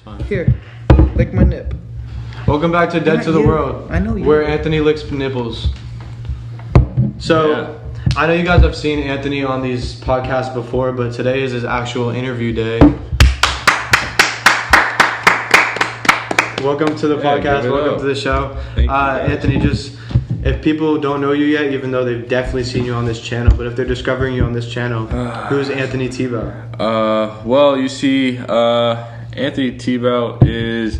fine. Here, lick my nip. Welcome back to Dead to the you. World. I know you. Where Anthony licks nipples. So, I know you guys have seen Anthony on these podcasts before, but today is his actual interview day. Welcome to the podcast. Welcome to the show. Thank you, guys. Anthony, just if people don't know you yet, even though they've definitely seen you on this channel, but if they're discovering you on this channel, who's Anthony Teabout? Well, you see, Anthony Teabout is...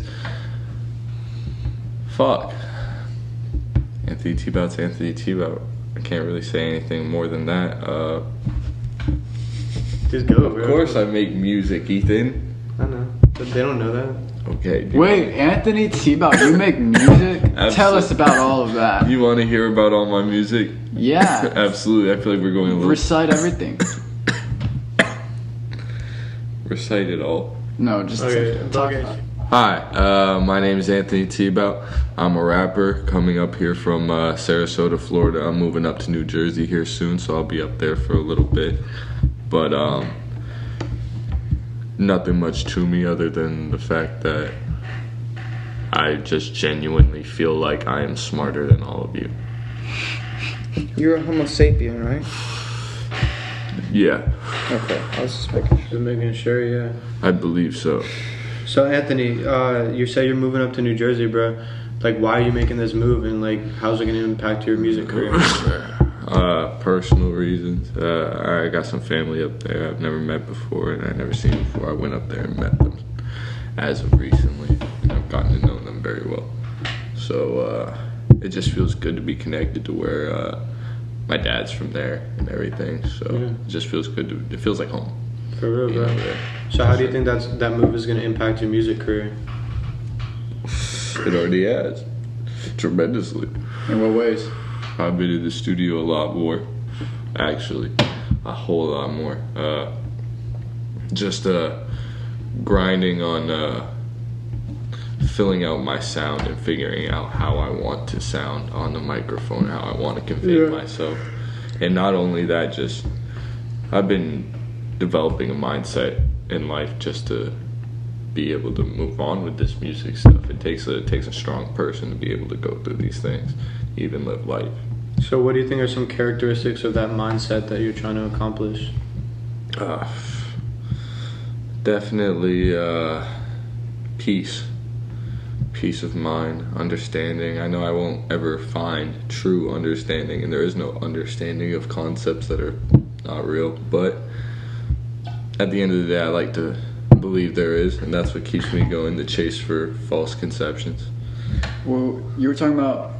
Fuck. Anthony Teabout's Anthony Teabout. I can't really say anything more than that. Just go, bro. Of course I make music, Ethan. I know, but they don't know that. Okay. Wait, Anthony Teabout, you make music? Tell us about all of that. You want to hear about all my music? Yeah. Absolutely. I feel like we're going a little... Recite everything. Recite it all. No, just talk about it. Hi, my name is Anthony Teabout. I'm a rapper coming up here from Sarasota, Florida. I'm moving up to New Jersey here soon, so I'll be up there for a little bit. But nothing much to me other than the fact that I just genuinely feel like I am smarter than all of you. You're a Homo sapien, right? Yeah, Okay, I was just making sure. Just making sure, yeah. I believe so. So Anthony, you say you're moving up to New Jersey, bro. Like, why are you making this move, and like, how's it gonna impact your music career? Personal reasons. I got some family up there I've never met before, and I've never seen before. I went up there and met them as of recently, and I've gotten to know them very well. So it just feels good to be connected to where my dad's from there and everything. So it just feels good. It feels like home. For real, bro. So how do you think that move is gonna impact your music career? It already has. Tremendously. In what ways? I've been in the studio a lot more, actually, a whole lot more. Just grinding on filling out my sound and figuring out how I want to sound on the microphone, how I want to convey myself. And not only that, just I've been developing a mindset in life just to be able to move on with this music stuff. It takes a strong person to be able to go through these things, even live life. So what do you think are some characteristics of that mindset that you're trying to accomplish? Definitely peace of mind, understanding. I know I won't ever find true understanding, and there is no understanding of concepts that are not real, but at the end of the day, I like to believe there is, and that's what keeps me going, the chase for false conceptions. Well, you were talking about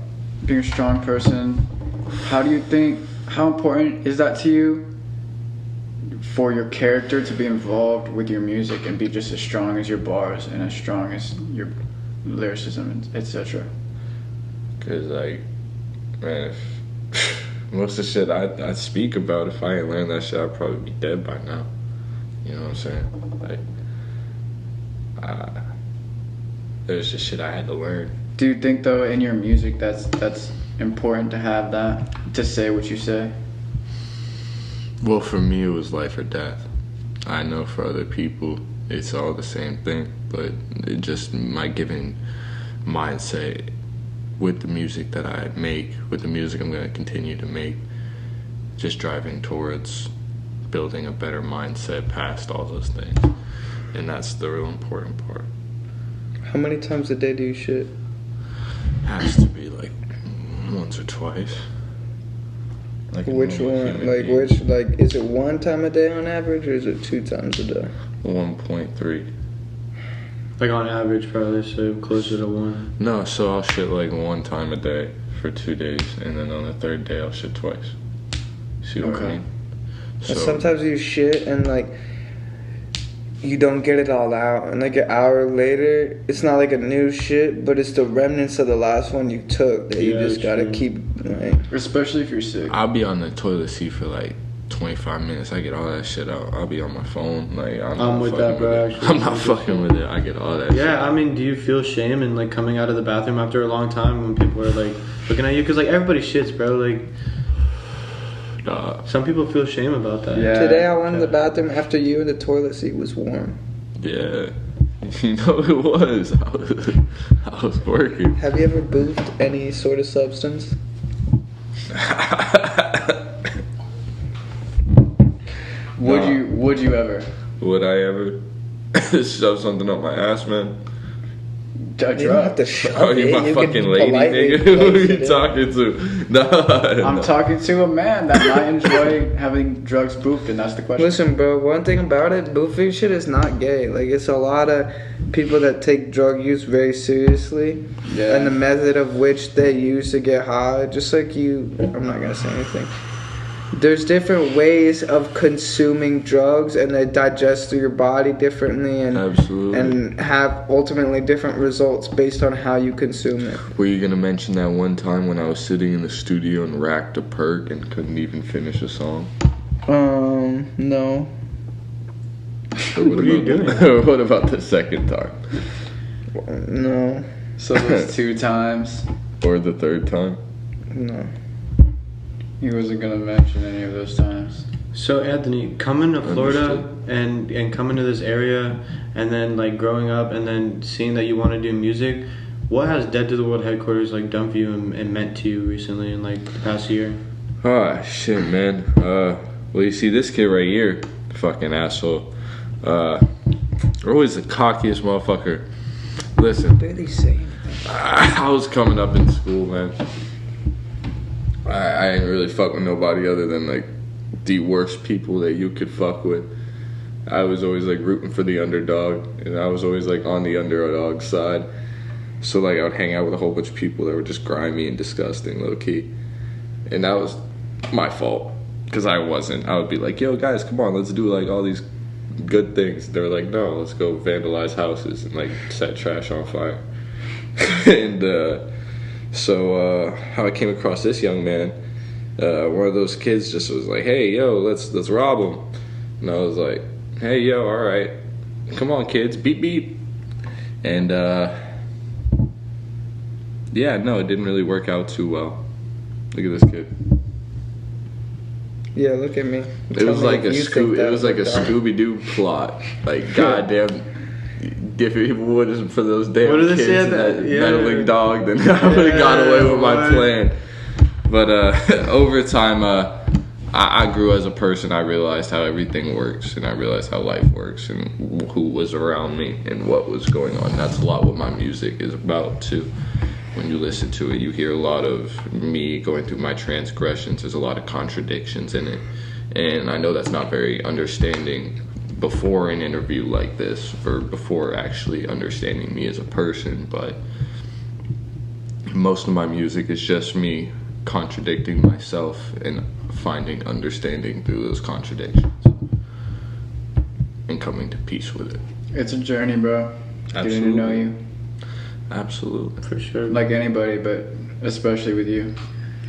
being a strong person. How important is that to you for your character to be involved with your music and be just as strong as your bars and as strong as your lyricism, etc.? Because, like, man, most of the shit I speak about, if I ain't learned that shit, I'd probably be dead by now. You know what I'm saying? Like, there's just shit I had to learn. Do you think, though, in your music that's important to have that, to say what you say? Well, for me, it was life or death. I know for other people, it's all the same thing, but it just my given mindset with the music that I make, with the music I'm going to continue to make, just driving towards building a better mindset past all those things. And that's the real important part. How many times a day do you shit? Has to be like once or twice. Like Which one? Like, is it one time a day on average, or is it 2 times a day? 1.3. Like on average, probably, so closer to 1. No, so I'll shit like 1 time a day for 2 days, and then on the 3rd day I'll shit twice. See what I mean? So Sometimes you shit and like you don't get it all out, and like an hour later, it's not like a new shit, but it's the remnants of the last one you took that you just gotta keep. Like, especially if you're sick. I'll be on the toilet seat for like 25 minutes. I get all that shit out. I'll be on my phone. Like I'm with that, bro. Actually, I'm not fucking with it. I get all that. Yeah, shit. I mean, do you feel shame in like coming out of the bathroom after a long time when people are like looking at you? Because like everybody shits, bro. Like. Some people feel shame about that. Yeah. Today I went in the bathroom after you, and the toilet seat was warm. Yeah. You know it was. I was working. Have you ever boofed any sort of substance? Would you ever? Would I ever shove something up my ass, man? A You don't have to drug. shove Oh, it. you my You fucking can lady, politely nigga? Who are place you it in. talking to? No, I'm talking to a man that might enjoy having drugs boofed, and that's the question. Listen, bro, one thing about it, boofing shit is not gay. Like, it's a lot of people that take drug use very seriously. Yeah. And the method of which they use to get high, just like you, I'm not gonna say anything. There's different ways of consuming drugs, and they digest through your body differently, and Absolutely. and have ultimately different results based on how you consume it. Were you gonna mention that one time when I was sitting in the studio and racked a perk and couldn't even finish a song? No. Or what What are you about doing? What about the second time? No. So those 2 times, Or the third time? No. he wasn't gonna mention any of those times. So Anthony, coming to Florida Understood. and coming to this area, and then like growing up, and then seeing that you want to do music, what has Dead to the World headquarters like done for you and meant to you recently in like the past year? Ah, shit, man. Well, you see this kid right here, fucking asshole. Always the cockiest motherfucker. Listen, Barely say anything. I was coming up in school, man. I didn't really fuck with nobody other than like the worst people that you could fuck with. I was always like rooting for the underdog, and I was always like on the underdog side. So like I would hang out with a whole bunch of people that were just grimy and disgusting, low key, and that was my fault because I wasn't. I would be like, "Yo, guys, come on, let's do like all these good things." They were like, "No, let's go vandalize houses and like set trash on fire." And so how I came across this young man, one of those kids just was like, "Hey, yo, let's rob him," and I was like, "Hey, yo, all right, come on, kids, beep beep," and yeah, no, it didn't really work out too well. Look at this kid. Yeah, look at me. It was like a Scooby Scooby-Doo plot. Like, goddamn, if it wasn't for those damn What did they kids say and at that that? Yeah. meddling dog, then I would have got away with my boy. plan. But over time, I grew as a person. I realized how everything works, and I realized how life works, and who was around me, and what was going on. That's a lot what my music is about, too. When you listen to it, you hear a lot of me going through my transgressions. There's a lot of contradictions in it. And I know that's not very understanding before an interview like this, or before actually understanding me as a person, but most of my music is just me contradicting myself and finding understanding through those contradictions and coming to peace with it. It's a journey, bro. Getting to Absolutely. know you. Absolutely. For sure. Like anybody, but especially with you.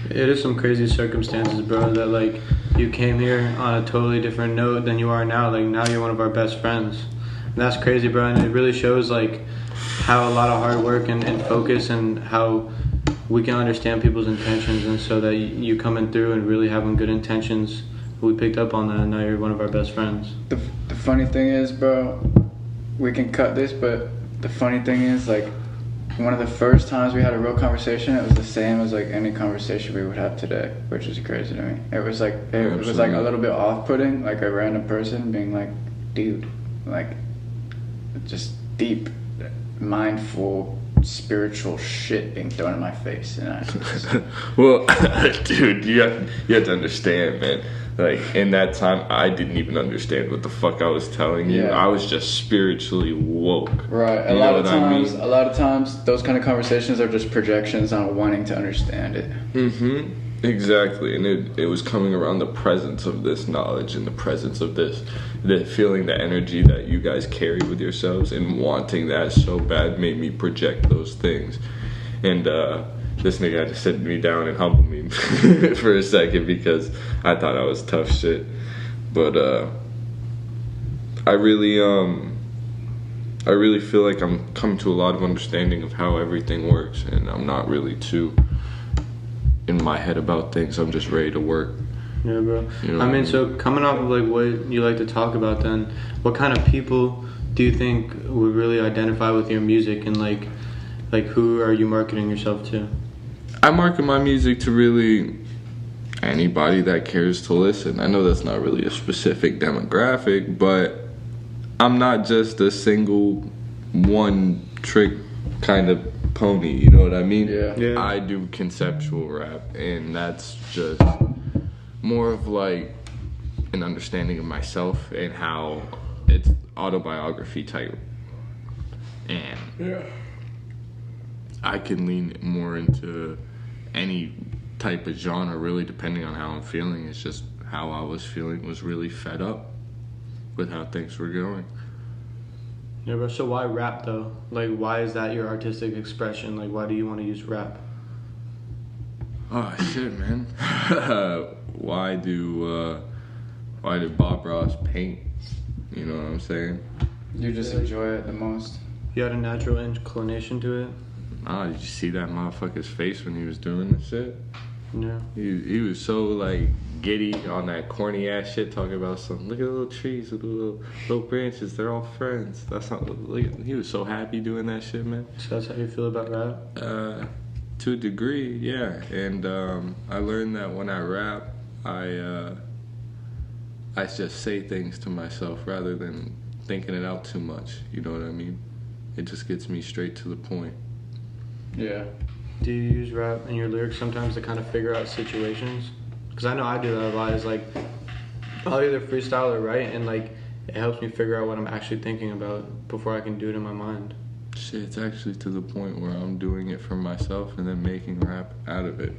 It is some crazy circumstances, bro, that like you came here on a totally different note than you are now. Like now you're one of our best friends. And that's crazy, bro, and it really shows like how a lot of hard work and focus and how we can understand people's intentions, and so that you coming through and really having good intentions. We picked up on that, and now you're one of our best friends. The funny thing is, bro, we can cut this, but the funny thing is, like, one of the first times we had a real conversation, it was the same as like any conversation we would have today, which is crazy to me. It was like was like a little bit off-putting, like a random person being like, "Dude," like just deep, mindful, spiritual shit being thrown in my face, and I just, Well, dude, you have to understand, man. Like, in that time, I didn't even understand what the fuck I was telling you. Yeah. I was just spiritually woke. right. A You lot know of what I mean? times, those kind of conversations are just projections on wanting to understand it. Mm-hmm. Exactly. And it was coming around the presence of this knowledge and the presence of this, the feeling, the energy that you guys carry with yourselves, and wanting that so bad made me project those things. And this nigga had to sit me down and humble me for a second, because I thought I was tough shit. But I really feel like I'm coming to a lot of understanding of how everything works, and I'm not really too in my head about things. I'm just ready to work. Yeah, bro. You know I what mean, I so coming off of like what you like to talk about, then what kind of people do you think would really identify with your music, and like who are you marketing yourself to? I market my music to really anybody that cares to listen. I know that's not really a specific demographic, but I'm not just a single one trick kind of pony, you know what I mean? Yeah. I do conceptual rap, and that's just more of like an understanding of myself and how it's autobiography type. And I can lean more into any type of genre, really, depending on how I'm feeling. It's just how I was feeling was really fed up with how things were going. Yeah, bro. So why rap though? Like, why is that your artistic expression? Like, why do you want to use rap? Oh shit, man. Why do Bob Ross paint? You know what I'm saying? You just enjoy it the most. You had a natural inclination to it. Ah, did you see that motherfucker's face when he was doing this shit? Yeah. He was so like giddy on that corny ass shit, talking about something. Look at the little trees with the little branches. They're all friends. That's not. He was so happy doing that shit, man. So that's how you feel about rap? To a degree, yeah. And I learned that when I rap, I just say things to myself rather than thinking it out too much. You know what I mean? It just gets me straight to the point. Yeah. Do you use rap in your lyrics sometimes to kind of figure out situations? Because I know I do that a lot. Is like, I'll either freestyle or write, and like it helps me figure out what I'm actually thinking about before I can do it in my mind. Shit, it's actually to the point where I'm doing it for myself and then making rap out of it.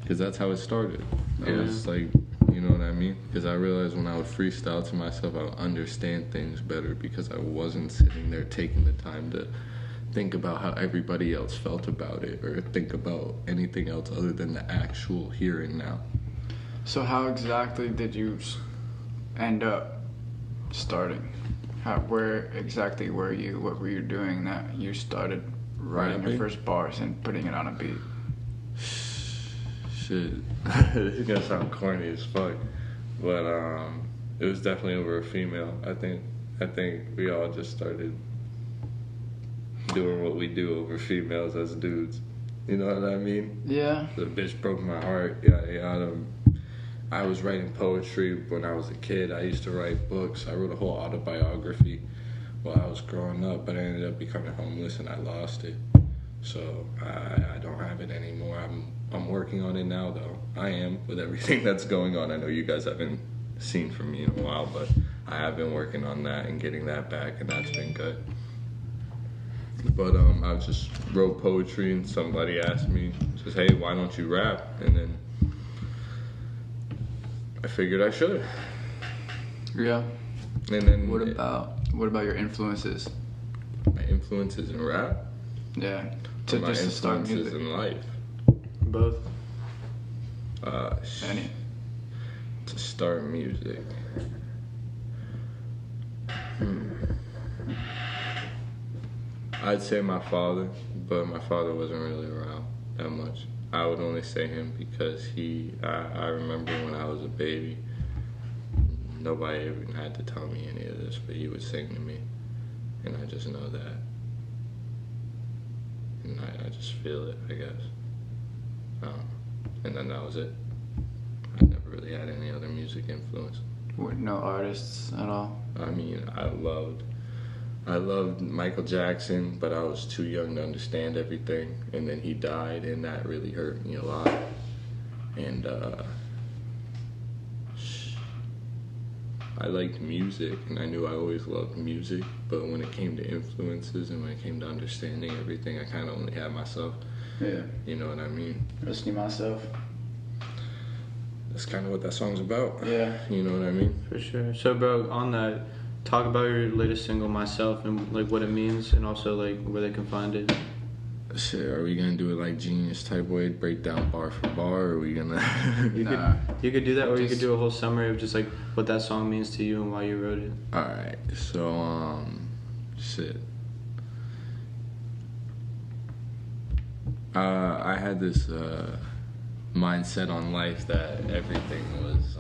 Because that's how it started. I was like, you know what I mean? Because I realized when I would freestyle to myself, I would understand things better because I wasn't sitting there taking the time to think about how everybody else felt about it or think about anything else other than the actual here and now. So how exactly did you end up starting? Where exactly were you? What were you doing that you started writing your first bars and putting it on a beat? Shit, this is gonna sound corny as fuck, but it was definitely over a female. I think we all just started doing what we do over females as dudes. You know what I mean? Yeah. The bitch broke my heart. Yeah. I was writing poetry when I was a kid. I used to write books. I wrote a whole autobiography while I was growing up, but I ended up becoming homeless and I lost it. So I don't have it anymore. I'm working on it now, though. I am, with everything that's going on. I know you guys haven't seen from me in a while, but I have been working on that and getting that back, and that's been good. But I just wrote poetry, and somebody asked me, says, "Hey, why don't you rap?" And then I figured I should. Yeah. And then What about your influences? my influences in rap? Yeah. Or my To start influences music. in life? Both. Any. To start music. I'd say my father, but my father wasn't really around that much. I would only say him because I remember when I was a baby, nobody even had to tell me any of this, but he would sing to me, and I just know that. And I just feel it, I guess. And then that was it. I never really had any other music influence. With no artists at all? I mean, I loved Michael Jackson, but I was too young to understand everything. And then he died, and that really hurt me a lot. And I liked music, and I knew I always loved music. But when it came to influences and when it came to understanding everything, I kind of only had myself. Yeah. You know what I mean? Listening myself. That's kind of what that song's about. Yeah. You know what I mean? For sure. So, bro, on that, talk about your latest single, Myself, and like what it means, and also like where they can find it. Shit, are we gonna do it like Genius type way, break down bar for bar, or are we gonna... You could do that, or you could do a whole summary of just like what that song means to you and why you wrote it. Alright, so, shit. I had this, mindset on life that everything was,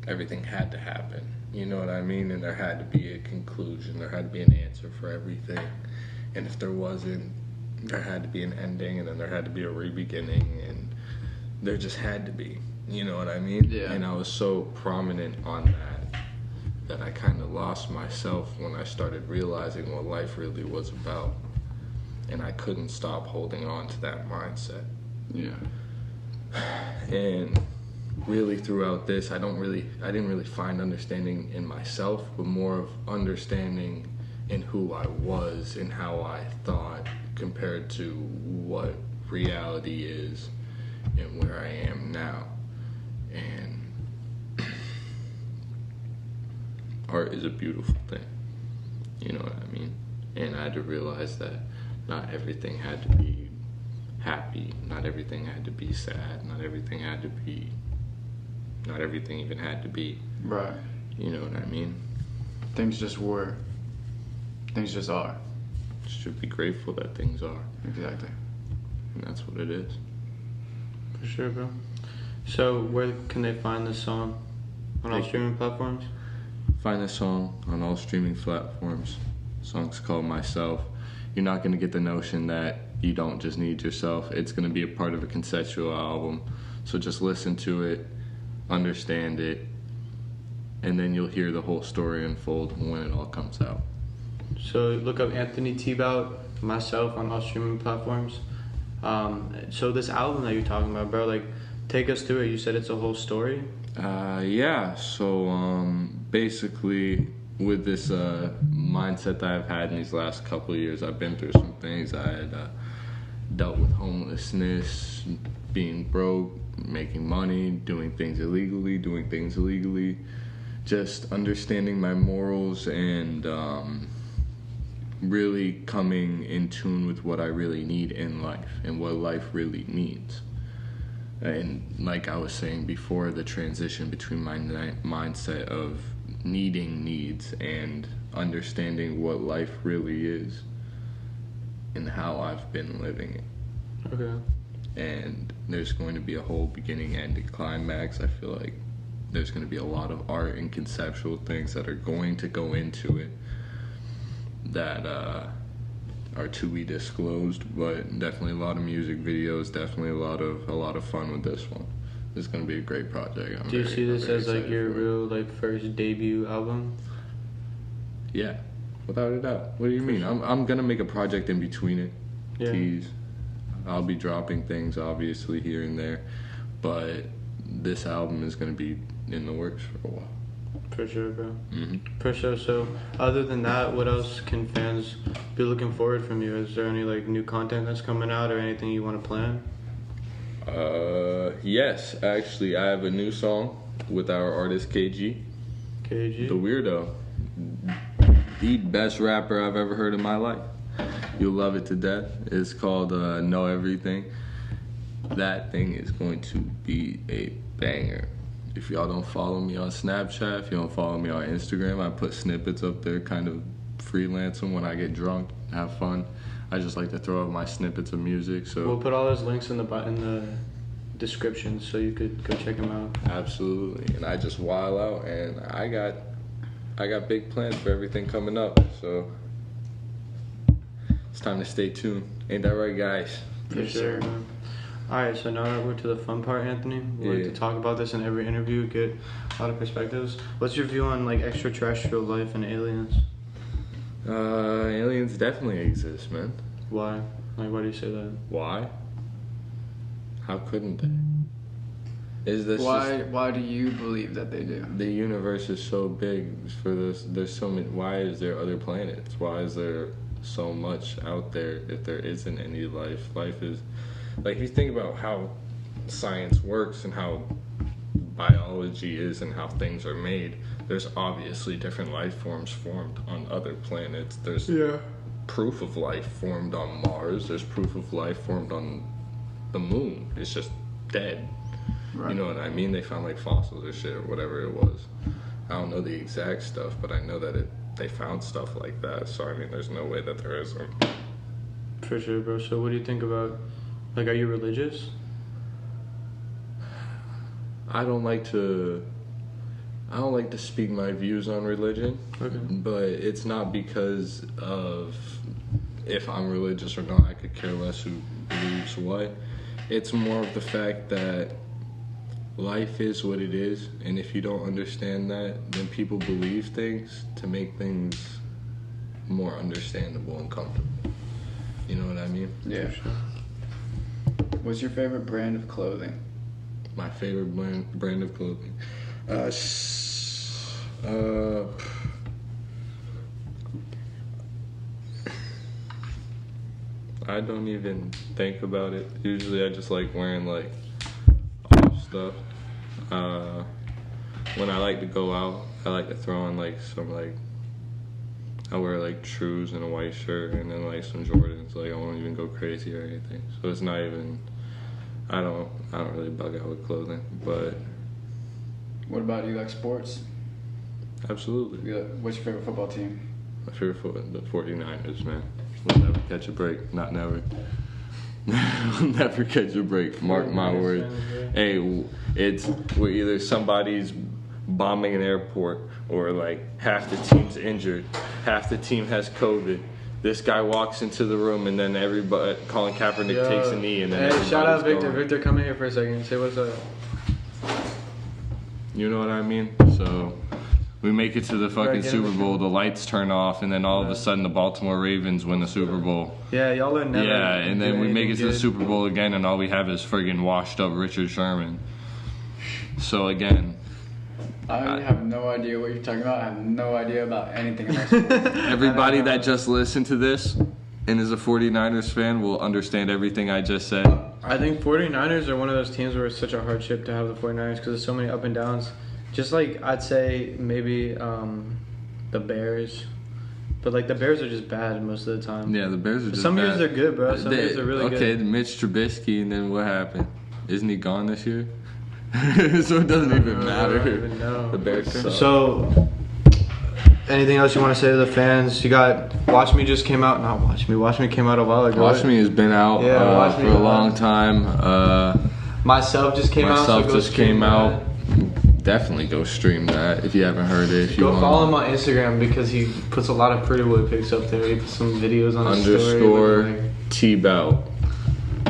everything had to happen. You know what I mean? And there had to be a conclusion. There had to be an answer for everything. And if there wasn't, there had to be an ending, and then there had to be a re-beginning, and there just had to be. You know what I mean? Yeah. And I was so prominent on that I kind of lost myself when I started realizing what life really was about. And I couldn't stop holding on to that mindset. Yeah. And really throughout this, I didn't really find understanding in myself, but more of understanding in who I was and how I thought compared to what reality is and where I am now. And art is a beautiful thing, you know what I mean? And I had to realize that not everything had to be happy, not everything had to be sad, not everything even had to be. Right. You know what I mean? Things just were. Things just are. Should be grateful that things are. Exactly. And that's what it is. For sure, bro. So where can they find this song? On all streaming platforms? Find this song on all streaming platforms. The song's called Myself. You're not going to get the notion that you don't just need yourself. It's going to be a part of a conceptual album. So just listen to it, understand it, and then you'll hear the whole story unfold when it all comes out. So look up Anthony Teabout, Myself on all streaming platforms. So this album that you're talking about, bro, like, take us through it. You said it's a whole story? Yeah, so basically with this mindset that I've had in these last couple of years, I've been through some things. I had dealt with homelessness, being broke, making money, doing things illegally, just understanding my morals and really coming in tune with what I really need in life and what life really means. And like I was saying before, the transition between my mindset of needing needs and understanding what life really is and how I've been living it. Okay. And there's going to be a whole beginning, end, and climax. I feel like there's going to be a lot of art and conceptual things that are going to go into it that are to be disclosed, but definitely a lot of music videos, definitely a lot of fun with this one. This is going to be a great project. Do you see this as like your real like first debut album? Yeah, without a doubt. What do you mean? I'm going to make a project in between it. Yeah. Tease. I'll be dropping things obviously here and there, but this album is going to be in the works for a while. For sure, bro. Mm-hmm. For sure. So, other than that, what else can fans be looking forward from you? Is there any like new content that's coming out or anything you want to plan? Yes, actually, I have a new song with our artist KayGee KayGee The Weirdo, the best rapper I've ever heard in my life. You'll love it to death. It's called Know Everything. That thing is going to be a banger. If y'all don't follow me on Snapchat, if you don't follow me on Instagram, I put snippets up there, kind of freelance them when I get drunk, have fun. I just like to throw up my snippets of music. So we'll put all those links in the description so you could go check them out. Absolutely, and I just wild out, and I got big plans for everything coming up. So it's time to stay tuned. Ain't that right, guys? For sure, man. Alright, so now we're to the fun part, Anthony. We like to talk about this in every interview, get a lot of perspectives. What's your view on like extraterrestrial life and aliens? Aliens definitely exist, man. Why? Like, why do you say that? Why? How couldn't they? Is this Why do you believe that they do? the universe is so big for this? There's so many. Why is there other planets? Why is there so much out there if there isn't any life? Life is like, if you think about how science works and how biology is and how things are made, there's obviously different life forms formed on other planets. There's proof of life formed on Mars. There's proof of life formed on the moon. It's just dead. Right. You know what I mean? They found like fossils or shit or whatever it was. I don't know the exact stuff, but I know that they found stuff like that. So I mean, there's no way that there isn't. For sure, bro. So what do you think about, like, are you religious? I don't like to I don't like to speak my views on religion, Okay. but it's not because of if I'm religious or not. I could care less who believes what. It's more of the fact that life is what it is, and if you don't understand that, then people believe things to make things more understandable and comfortable. You know what I mean? Yeah. What's your favorite brand of clothing? My favorite brand of clothing. I don't even think about it. Usually I just like wearing like off stuff. When I like to go out, I like to throw on like some like, I wear like Trues and a white shirt and then like some Jordans. Like I won't even go crazy or anything. So it's not even, I don't really bug out with clothing, but. What about you? Like sports? Absolutely. What's your favorite football team? My favorite the 49ers, man. We'll never catch a break. Not never. We'll never catch a break. Mark my words. Hey, we're either somebody's bombing an airport or like half the team's injured, half the team has COVID. This guy walks into the room and then everybody, Colin Kaepernick takes a knee and then hey, shout out Victor. Going. Victor, come in here for a second. Say what's up. You know what I mean? So we make it to the fucking Super Bowl, the lights turn off, and then all of a sudden the Baltimore Ravens win the Super Bowl. Yeah, y'all are never. Yeah, and then we make it to the good. Super Bowl again, and all we have is friggin' washed up Richard Sherman. So again, I have no idea what you're talking about. I have no idea about anything about sports. everybody that just listened to this and is a 49ers fan will understand everything I just said. I think 49ers are one of those teams where it's such a hardship to have the 49ers because there's so many up and downs. Just like I'd say maybe the Bears. But like the Bears are just bad most of the time. Yeah, the Bears are just Some bad. years they're good, bro. Some years they're really good. Okay, Mitch Trubisky, and then what happened? Isn't he gone this year? So it doesn't even matter. I don't even know. The Bears suck. So, anything else you want to say to the fans? You got Watch Me just came out. Not Watch Me. Watch Me came out a while ago. Watch Me has been out Watch Me for a long time. Myself just came out. Myself So just came out. Definitely go stream that if you haven't heard it. If you Go follow him on Instagram because he puts a lot of pretty boy pics up there. He puts some videos on his story. _ Teabout.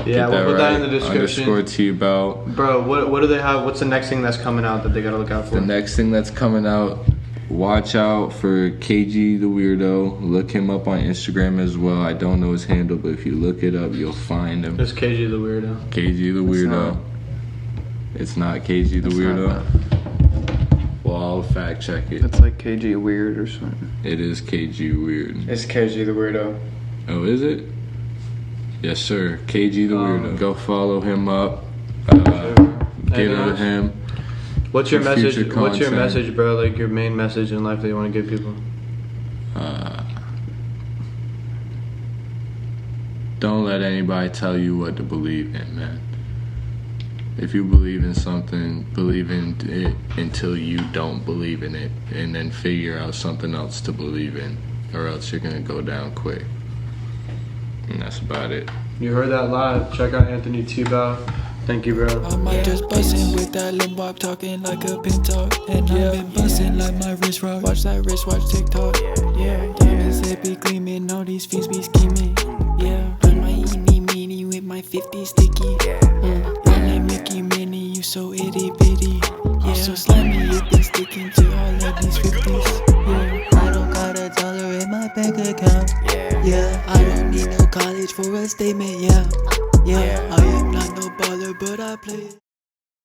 Yeah, we'll put that in the description. _ Teabout. Bro, what do they have? What's the next thing that's coming out that they gotta look out for? The next thing that's coming out, watch out for KayGee The Weirdo. Look him up on Instagram as well. I don't know his handle, but if you look it up, you'll find him. It's KayGee The Weirdo. KayGee The Weirdo. It's not KayGee The Weirdo. Well, I'll fact check it. That's like KayGee Weird or something. It is KayGee Weird. It's KayGee The Weirdo. Oh, is it? Yes, sir. KayGee The Weirdo. Go follow him up. Get with him. What's your For message? future What's your content. message, bro? Like your main message in life that you want to give people? Don't let anybody tell you what to believe in, man. If you believe in something, believe in it until you don't believe in it, and then figure out something else to believe in, or else you're gonna go down quick. And that's about it. You heard that live. Check out Anthony Teabout. Thank you, bro. I might just bustin' with that limp talking like a pinto. And I've been bustin' like my wrist rock. Watch that wrist, watch TikTok. Diamonds, they be gleaming, all these fiends be scheming. Run my eeny meeny with my 50 sticky. Run like Mickey Minnie, you so itty bitty. You so slimy, you been sticking to all of these 50s. I don't got $1 in my bank account. I don't need no college for a statement. I am not no baller, but I play it.